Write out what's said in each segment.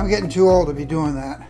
I'm getting too old to be doing that.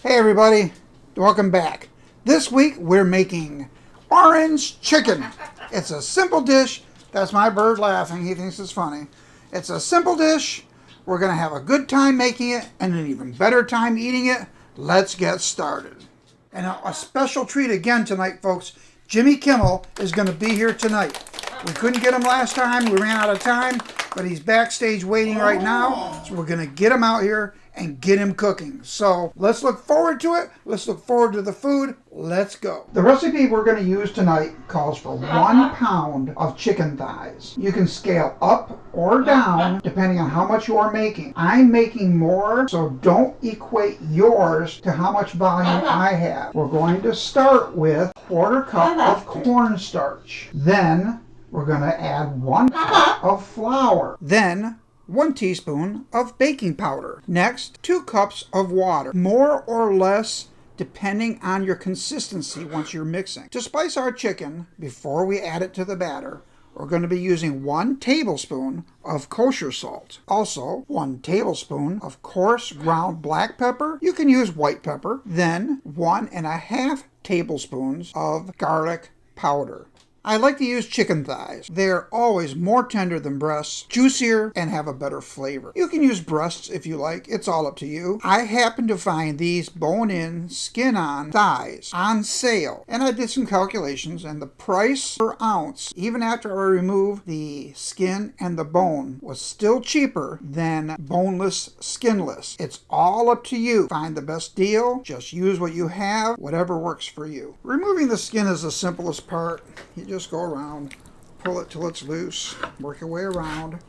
Hey everybody, welcome back. This week we're making orange chicken. It's a simple dish. That's my bird laughing. He thinks it's funny. It's a simple dish. We're going to have a good time making it and an even better time eating it. Let's get started. And a special treat again tonight, folks. Jimmy Kimmel is going to be here tonight. We couldn't get him last time. We ran out of time, but he's backstage waiting right now. So we're going to get him out here and get him cooking. So let's look forward to it. Let's look forward to the food. Let's go. The recipe we're going to use tonight calls for 1 pound of chicken thighs. You can scale up or down depending on how much you are making. I'm making more, so don't equate yours to how much volume I have. We're going to start with 1/4 cup of cornstarch. Then we're going to add 1 cup of flour. Then 1 teaspoon of baking powder. Next, 2 cups of water, more or less depending on your consistency once you're mixing. To spice our chicken, before we add it to the batter, we're going to be using 1 tablespoon of kosher salt. Also, 1 tablespoon of coarse ground black pepper. You can use white pepper. Then 1.5 tablespoons of garlic powder. I like to use chicken thighs. They're always more tender than breasts, juicier, and have a better flavor. You can use breasts if you like. It's all up to you. I happen to find these bone-in, skin-on thighs on sale. And I did some calculations, and the price per ounce, even after I removed the skin and the bone, was still cheaper than boneless, skinless. It's all up to you. Find the best deal. Just use what you have, whatever works for you. Removing the skin is the simplest part. You just go around, pull it till it's loose, work your way around.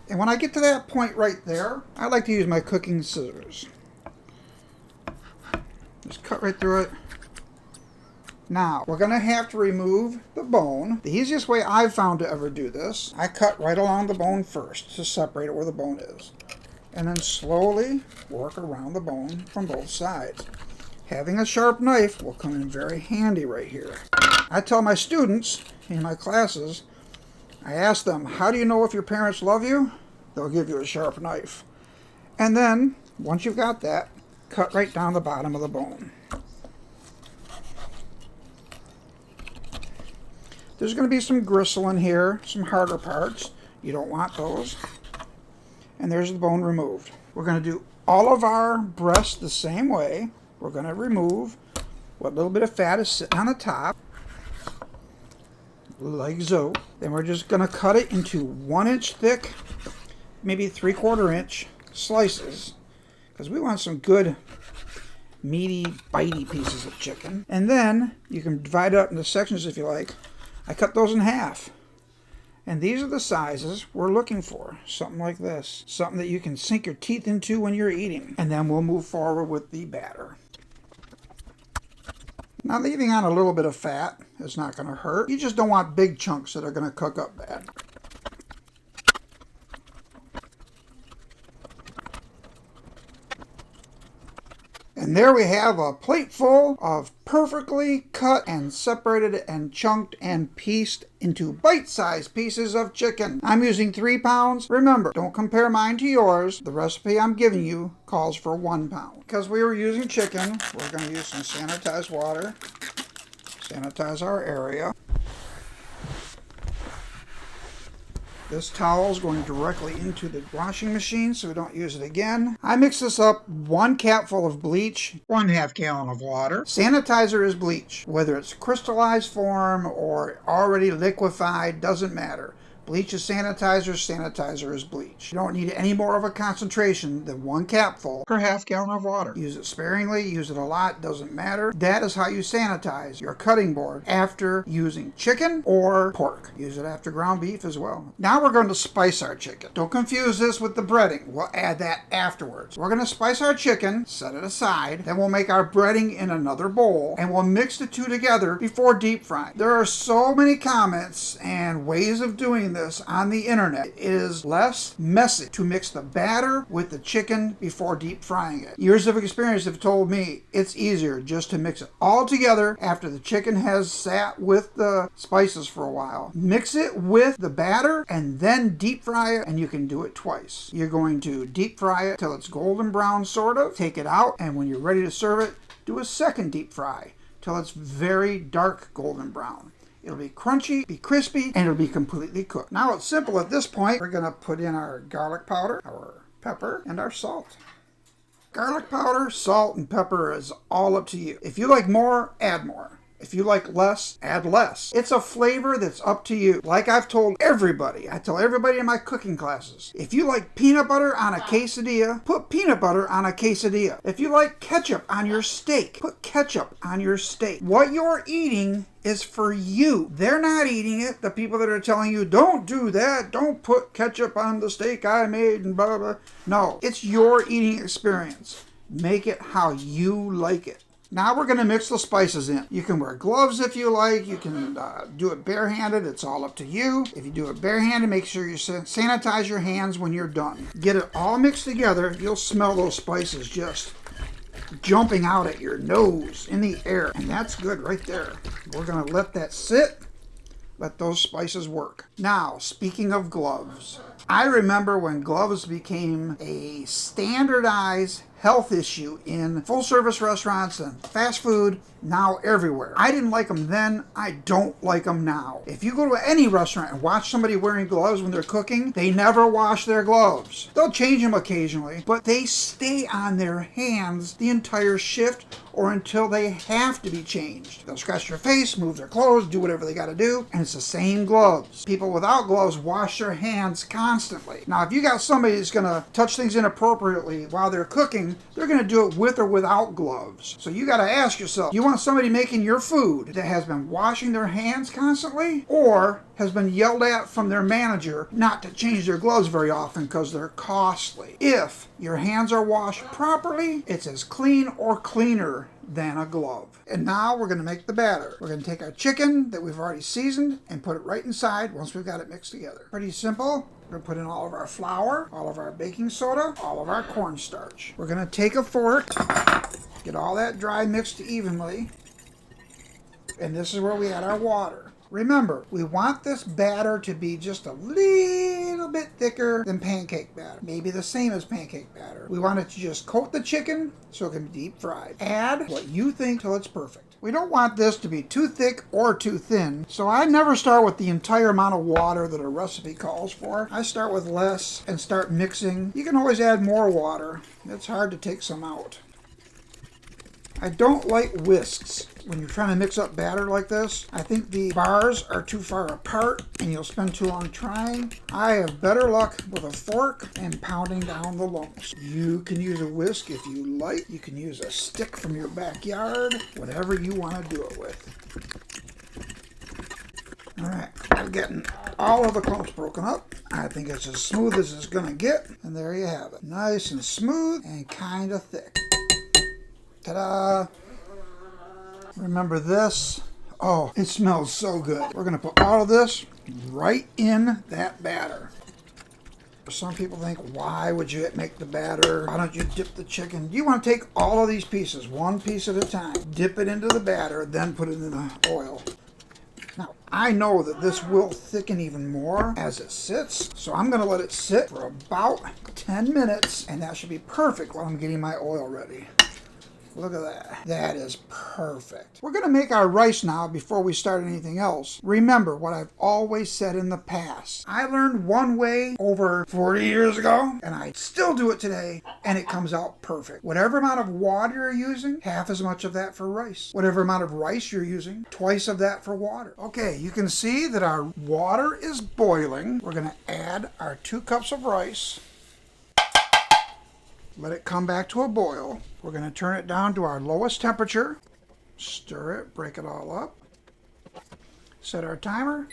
And when I get to that point right there, I like to use my cooking scissors. Just cut right through it. Now, we're going to have to remove the bone. The easiest way I've found to ever do this, I cut right along the bone first to separate it where the bone is. And then slowly work around the bone from both sides. Having a sharp knife will come in very handy right here. I tell my students in my classes, I ask them, how do you know if your parents love you? They'll give you a sharp knife. And then, once you've got that, cut right down the bottom of the bone. There's going to be some gristle in here, some harder parts. You don't want those. And there's the bone removed. We're going to do all of our breasts the same way. We're going to remove what little bit of fat is sitting on the top, like so. Then we're just going to cut it into 1 inch thick, maybe 3/4 inch slices, because we want some good, meaty, bitey pieces of chicken. And then you can divide it up into sections if you like. I cut those in half. And these are the sizes we're looking for. Something like this. Something that you can sink your teeth into when you're eating. And then we'll move forward with the batter. Now, leaving on a little bit of fat is not going to hurt. You just don't want big chunks that are going to cook up bad. And there we have a plate full of perfectly cut and separated and chunked and pieced into bite-sized pieces of chicken. I'm using 3 pounds. Remember, don't compare mine to yours. The recipe I'm giving you calls for 1 pound. Because we were using chicken, we're going to use some sanitized water. Sanitize our area. This towel is going directly into the washing machine so we don't use it again. I mix this up, 1 capful of bleach, 1/2 gallon of water. Sanitizer is bleach. Whether it's crystallized form or already liquefied, doesn't matter. Bleach is sanitizer, sanitizer is bleach. You don't need any more of a concentration than 1 capful per 1/2 gallon of water. Use it sparingly, use it a lot, doesn't matter. That is how you sanitize your cutting board after using chicken or pork. Use it after ground beef as well. Now we're going to spice our chicken. Don't confuse this with the breading. We'll add that afterwards. We're going to spice our chicken, set it aside, then we'll make our breading in another bowl, and we'll mix the two together before deep frying. There are so many comments and ways of doing this this on the internet. It is less messy to mix the batter with the chicken before deep frying it. Years of experience have told me it's easier just to mix it all together after the chicken has sat with the spices for a while. Mix it with the batter and then deep fry it, and you can do it twice. You're going to deep fry it till it's golden brown sort of, take it out, and when you're ready to serve it, do a second deep fry till it's very dark golden brown. It'll be crunchy, be crispy, and it'll be completely cooked. Now it's simple at this point. We're going to put in our garlic powder, our pepper, and our salt. Garlic powder, salt, and pepper is all up to you. If you like more, add more. If you like less, add less. It's a flavor that's up to you. Like I've told everybody, I tell everybody in my cooking classes, if you like peanut butter on a quesadilla, put peanut butter on a quesadilla. If you like ketchup on your steak, put ketchup on your steak. What you're eating is for you. They're not eating it. The people that are telling you, don't do that, don't put ketchup on the steak I made, and blah, blah. No, it's your eating experience. Make it how you like it. Now we're going to mix the spices in. You can wear gloves if you like. You can do it barehanded. It's all up to you. If you do it barehanded, make sure you sanitize your hands when you're done. Get it all mixed together. You'll smell those spices just jumping out at your nose in the air. And that's good right there. We're going to let that sit. Let those spices work. Now, speaking of gloves, I remember when gloves became a standardized health issue in full-service restaurants and fast food, now everywhere. I didn't like them then. I don't like them now. If you go to any restaurant and watch somebody wearing gloves when they're cooking, they never wash their gloves. They'll change them occasionally, but they stay on their hands the entire shift or until they have to be changed. They'll scratch their face, move their clothes, do whatever they got to do, and it's the same gloves. People without gloves wash their hands constantly. Now, if you got somebody that's going to touch things inappropriately while they're cooking, they're going to do it with or without gloves. So you got to ask yourself, you want somebody making your food that has been washing their hands constantly or has been yelled at from their manager not to change their gloves very often because they're costly? If your hands are washed properly, it's as clean or cleaner than a glove. And now we're going to make the batter. We're going to take our chicken that we've already seasoned and put it right inside once we've got it mixed together. Pretty simple. We're going to put in all of our flour, all of our baking soda, all of our cornstarch. We're going to take a fork, get all that dry mixed evenly, and this is where we add our water. Remember, we want this batter to be just a little bit thicker than pancake batter. Maybe the same as pancake batter. We want it to just coat the chicken so it can be deep fried. Add what you think till it's perfect. We don't want this to be too thick or too thin, so I never start with the entire amount of water that a recipe calls for. I start with less and start mixing. You can always add more water. It's hard to take some out. I don't like whisks when you're trying to mix up batter like this. I think the bars are too far apart and you'll spend too long trying. I have better luck with a fork and pounding down the lumps. You can use a whisk if you like. You can use a stick from your backyard, whatever you want to do it with. All right, we're getting all of the clumps broken up. I think it's as smooth as it's gonna get, and there you have it. Nice and smooth and kind of thick. Ta-da! Remember this? Oh, it smells so good. We're going to put all of this right in that batter. Some people think, why would you make the batter? Why don't you dip the chicken? You want to take all of these pieces, one piece at a time, dip it into the batter, then put it in the oil. Now, I know that this will thicken even more as it sits, so I'm going to let it sit for about 10 minutes, and that should be perfect while I'm getting my oil ready. Look at that. That is perfect. We're going to make our rice now before we start anything else. Remember what I've always said in the past. I learned one way over 40 years ago, and I still do it today, and it comes out perfect. Whatever amount of water you're using, half as much of that for rice. Whatever amount of rice you're using, twice of that for water. Okay, you can see that our water is boiling. We're going to add our 2 cups of rice. Let it come back to a boil. We're going to turn it down to our lowest temperature. Stir it, break it all up. Set our timer,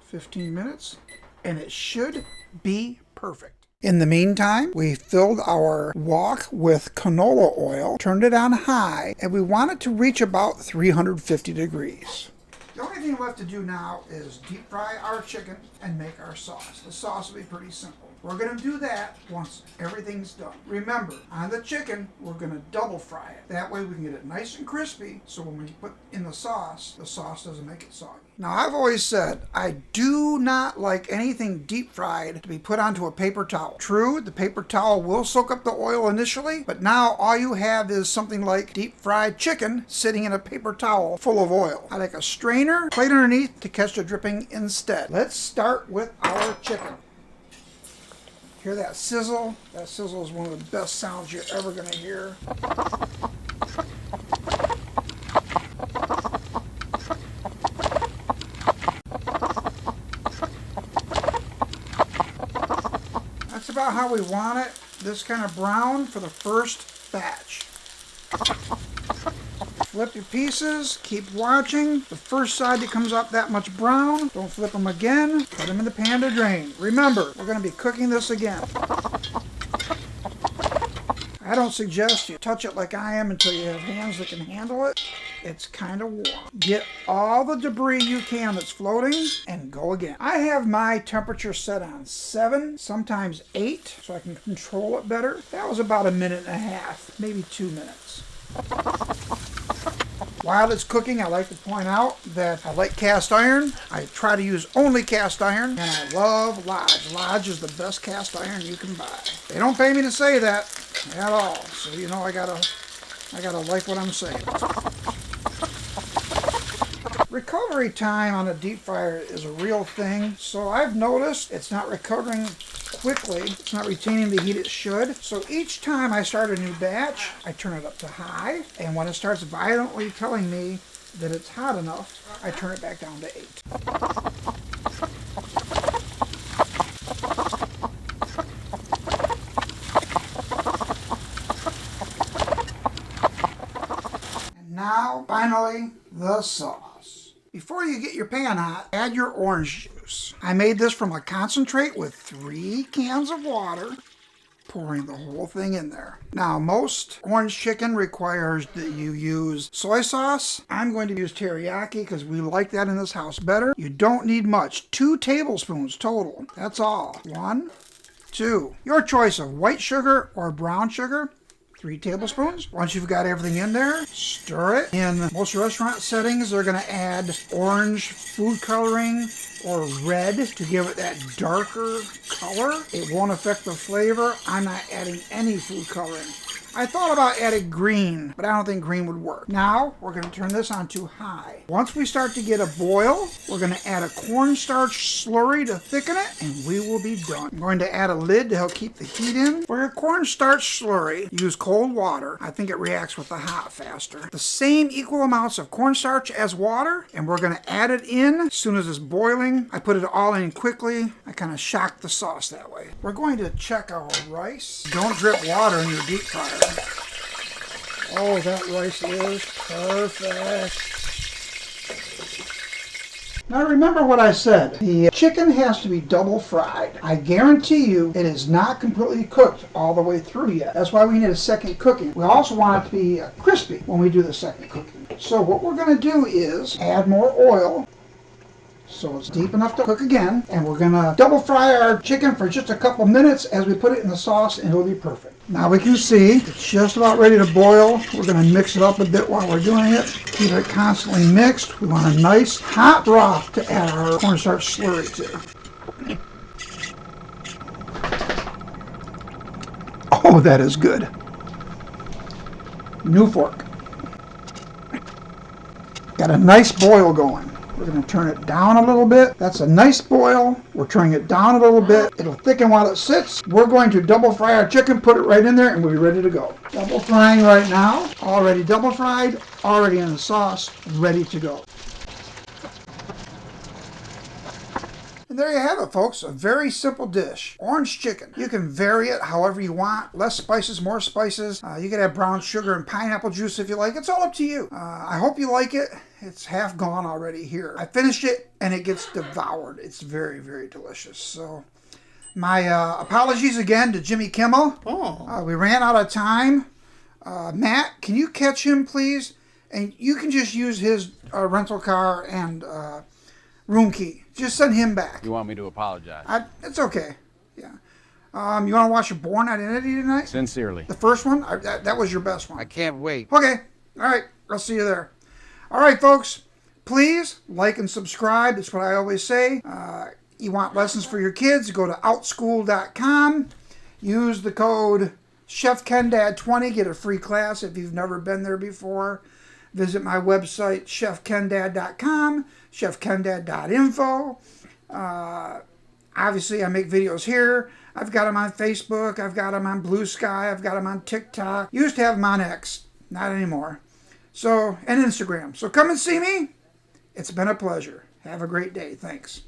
15 minutes, and it should be perfect. In the meantime, we filled our wok with canola oil, turned it on high, and we want it to reach about 350 degrees. The only thing left to do now is deep fry our chicken and make our sauce. The sauce will be pretty simple. We're going to do that once everything's done. Remember, on the chicken, we're going to double fry it. That way we can get it nice and crispy, so when we put in the sauce doesn't make it soggy. Now, I've always said I do not like anything deep fried to be put onto a paper towel. True, the paper towel will soak up the oil initially, but now all you have is something like deep fried chicken sitting in a paper towel full of oil. I like a strainer, plate underneath to catch the dripping instead. Let's start with our chicken. Hear that sizzle? That sizzle is one of the best sounds you're ever going to hear. That's about how we want it. This kind of brown for the first batch. Flip your pieces, keep watching. The first side that comes up that much brown, don't flip them again. Put them in the pan to drain. Remember, we're going to be cooking this again. I don't suggest you touch it like I am until you have hands that can handle it. It's kind of warm. Get all the debris you can that's floating and go again. I have my temperature set on 7, sometimes 8, so I can control it better. That was about 1.5 minutes, maybe 2 minutes. While it's cooking, I like to point out that I like cast iron. I try to use only cast iron, and I love Lodge. Lodge is the best cast iron you can buy. They don't pay me to say that at all, so you know I gotta like what I'm saying. Recovery time on a deep fryer is a real thing, so I've noticed it's not recovering quickly. It's not retaining the heat it should. So each time I start a new batch, I turn it up to high, and when it starts violently telling me that it's hot enough, I turn it back down to 8. And now, finally, the sauce. Before you get your pan hot, add your orange juice. I made this from a concentrate with 3 cans of water, pouring the whole thing in there. Now, most orange chicken requires that you use soy sauce. I'm going to use teriyaki because we like that in this house better. You don't need much. 2 tablespoons total. That's all. 1, 2. Your choice of white sugar or brown sugar. 3 tablespoons. Once you've got everything in there, stir it. In most restaurant settings, they're going to add orange food coloring or red to give it that darker color. It won't affect the flavor. I'm not adding any food coloring. I thought about adding green, but I don't think green would work. Now, we're going to turn this on to high. Once we start to get a boil, we're going to add a cornstarch slurry to thicken it, and we will be done. I'm going to add a lid to help keep the heat in. For your cornstarch slurry, use cold water. I think it reacts with the hot faster. The same equal amounts of cornstarch as water, and we're going to add it in as soon as it's boiling. I put it all in quickly. I kind of shock the sauce that way. We're going to check our rice. Don't drip water in your deep fryer. Oh, that rice is perfect. Now remember what I said. The chicken has to be double fried. I guarantee you it is not completely cooked all the way through yet. That's why we need a second cooking. We also want it to be crispy when we do the second cooking. So what we're going to do is add more oil. So it's deep enough to cook again. And we're going to double fry our chicken for just a couple minutes as we put it in the sauce, and it'll be perfect. Now we can see it's just about ready to boil. We're going to mix it up a bit while we're doing it. Keep it constantly mixed. We want a nice hot broth to add our cornstarch slurry to. Oh, that is good. New fork. Got a nice boil going. We're going to turn it down a little bit. That's a nice boil. We're turning it down a little bit. It'll thicken while it sits. We're going to double fry our chicken, put it right in there, and we'll be ready to go. Double frying right now. Already double fried, already in the sauce, ready to go. And there you have it, folks. A very simple dish. Orange chicken. You can vary it however you want. Less spices, more spices. You can have brown sugar and pineapple juice if you like. It's all up to you. I hope you like it. It's half gone already here. I finished it and it gets devoured. It's very, very delicious. So my apologies again to Jimmy Kimmel. We ran out of time. Matt, can you catch him, please? and you can just use his rental car and room key. Just send him back. You want me to apologize? It's okay. Yeah. You want to watch Born Identity tonight? Sincerely. The first one? That was your best one. I can't wait. Okay. All right. I'll see you there. All right, folks. Please like and subscribe. That's what I always say. You want lessons for your kids? Go to outschool.com. Use the code Chef KenDad 20. Get a free class if you've never been there before. Visit my website, chefkendad.com, chefkendad.info. Obviously, I make videos here. I've got them on Facebook. I've got them on Blue Sky. I've got them on TikTok. Used to have them on X. Not anymore. So, and Instagram. So come and see me. It's been a pleasure. Have a great day. Thanks.